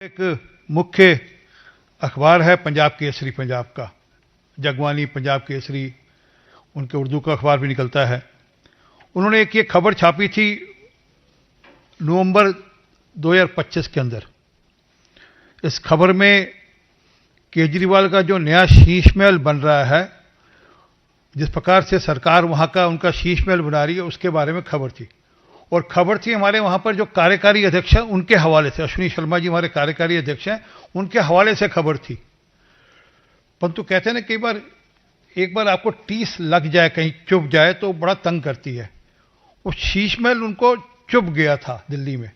एक मुख्य अखबार है पंजाब केसरी, पंजाब का जगबानी पंजाब केसरी, उनके उर्दू का अखबार भी निकलता है। उन्होंने एक ये खबर छापी थी नवंबर 2025 के अंदर। इस खबर में केजरीवाल का जो नया शीश महल बन रहा है, जिस प्रकार से सरकार वहां का उनका शीश महल बना रही है, उसके बारे में खबर थी। और खबर थी हमारे वहां पर जो कार्यकारी अध्यक्ष हैं उनके हवाले से, अश्विनी शर्मा जी हमारे कार्यकारी अध्यक्ष हैं, उनके हवाले से खबर थी। परंतु कहते हैं ना, कई बार एक बार आपको टीस लग जाए, कहीं चुभ जाए तो बड़ा तंग करती है। वो शीश महल उनको चुभ गया था दिल्ली में।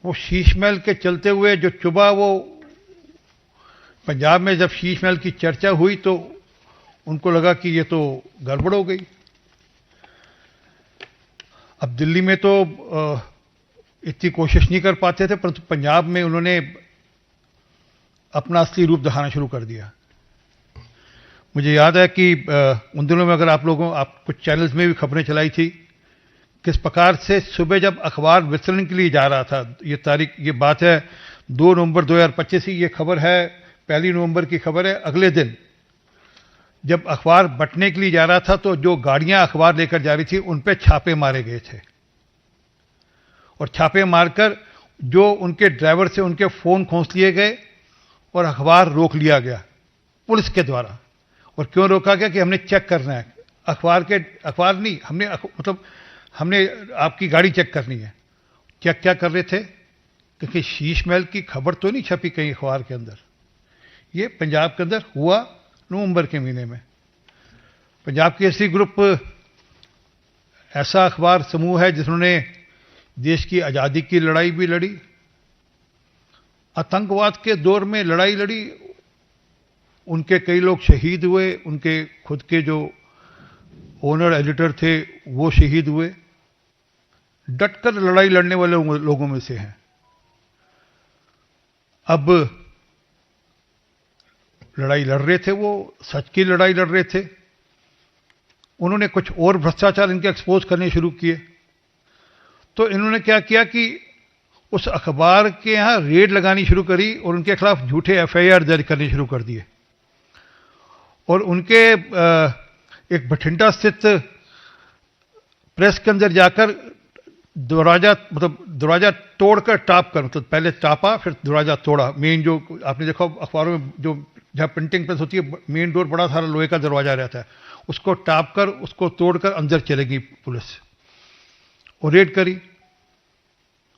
वो शीश महल के चलते हुए जो चुभा, वो पंजाब में जब शीश महल की चर्चा हुई तो उनको लगा कि ये तो गड़बड़ हो गई। अब दिल्ली में तो इतनी कोशिश नहीं कर पाते थे, परंतु पंजाब में उन्होंने अपना असली रूप दिखाना शुरू कर दिया। मुझे याद है कि उन दिनों में अगर आप कुछ चैनल्स में भी खबरें चलाई थी, किस प्रकार से सुबह जब अखबार वितरण के लिए जा रहा था, ये बात है 2 नवंबर 2025 की, ये खबर है 1 नवंबर की खबर है। अगले दिन जब अखबार बंटने के लिए जा रहा था तो जो गाड़ियां अखबार लेकर जा रही थी उन पे छापे मारे गए थे, और छापे मारकर जो उनके ड्राइवर से उनके फोन खोस लिए गए और अखबार रोक लिया गया पुलिस के द्वारा। और क्यों रोका गया? कि हमने चेक करना है, अखबार नहीं, हमने आपकी गाड़ी चेक करनी है। चेक क्या कर रहे थे? क्योंकि शीश महल की खबर तो नहीं छपी कहीं अखबार के अंदर। ये पंजाब के अंदर हुआ नवंबर के महीने में। पंजाब केसरी ग्रुप ऐसा अखबार समूह है जिन्होंने देश की आज़ादी की लड़ाई भी लड़ी, आतंकवाद के दौर में लड़ाई लड़ी, उनके कई लोग शहीद हुए, उनके खुद के जो ओनर एडिटर थे वो शहीद हुए। डटकर लड़ाई लड़ने वाले लोगों में से हैं। अब लड़ाई लड़ रहे थे, वो सच की लड़ाई लड़ रहे थे। उन्होंने कुछ और भ्रष्टाचार इनके एक्सपोज करने शुरू किए। तो इन्होंने क्या किया कि उस अखबार के यहां रेड लगानी शुरू करी और उनके खिलाफ झूठे एफआईआर दर्ज करने शुरू कर दिए। और उनके एक बठिंडा स्थित प्रेस के अंदर जाकर दरवाजा तोड़कर पहले टापा फिर दरवाजा तोड़ा। मेन जो आपने देखा अखबारों में, जो जहां प्रिंटिंग प्रेस होती है, मेन डोर बड़ा सारा लोहे का दरवाजा रहता है, उसको टाप कर उसको तोड़कर अंदर चलेगी पुलिस और रेड करी।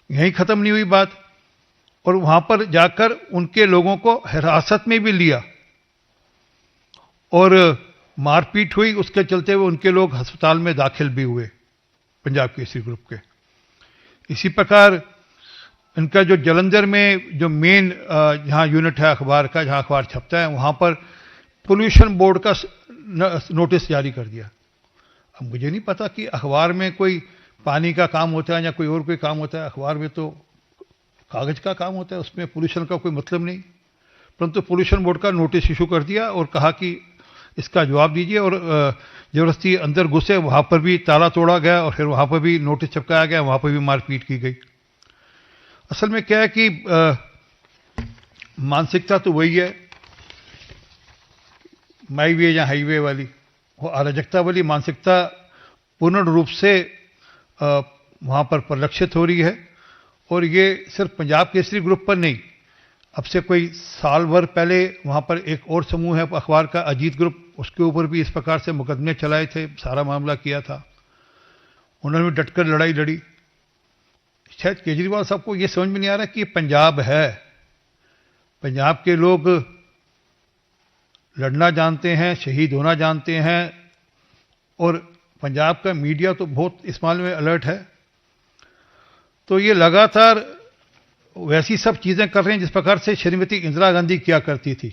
यहीं खत्म नहीं हुई बात, और वहां पर जाकर उनके लोगों को हिरासत में भी लिया और मारपीट हुई। उसके चलते हुए उनके लोग अस्पताल में दाखिल भी हुए, पंजाब केसरी ग्रुप के। इसी प्रकार इनका जो जलंधर में जो मेन जहां यूनिट है अखबार का, जहां अखबार छपता है, वहां पर पोल्यूशन बोर्ड का नोटिस जारी कर दिया। अब मुझे नहीं पता कि अखबार में कोई पानी का काम होता है या कोई और कोई काम होता है। अखबार में तो कागज का काम होता है, उसमें पोल्यूशन का कोई मतलब नहीं। परंतु पोल्यूशन बोर्ड का नोटिस इशू कर दिया और कहा कि इसका जवाब दीजिए। और जबरदस्ती अंदर घुसे, वहां पर भी ताला तोड़ा गया और फिर वहां पर भी नोटिस चिपकाया गया, वहां पर भी मारपीट की गई। असल में क्या है कि मानसिकता तो वही है, माई वे या हाईवे वाली, वो अराजकता वाली मानसिकता पूर्ण रूप से वहां पर परिलक्षित हो रही है। और ये सिर्फ पंजाब केसरी ग्रुप पर नहीं, अब से कोई साल भर पहले वहां पर एक और समूह है अखबार का, अजीत ग्रुप, उसके ऊपर भी इस प्रकार से मुकदमे चलाए थे, सारा मामला किया था। उन्होंने भी डटकर लड़ाई लड़ी। शायद केजरीवाल साहब को यह समझ में नहीं आ रहा कि ये पंजाब है। पंजाब के लोग लड़ना जानते हैं, शहीद होना जानते हैं, और पंजाब का मीडिया तो बहुत इस मामले में अलर्ट है। तो ये लगातार वैसी सब चीजें कर रहे हैं जिस प्रकार से श्रीमती इंदिरा गांधी किया करती थी।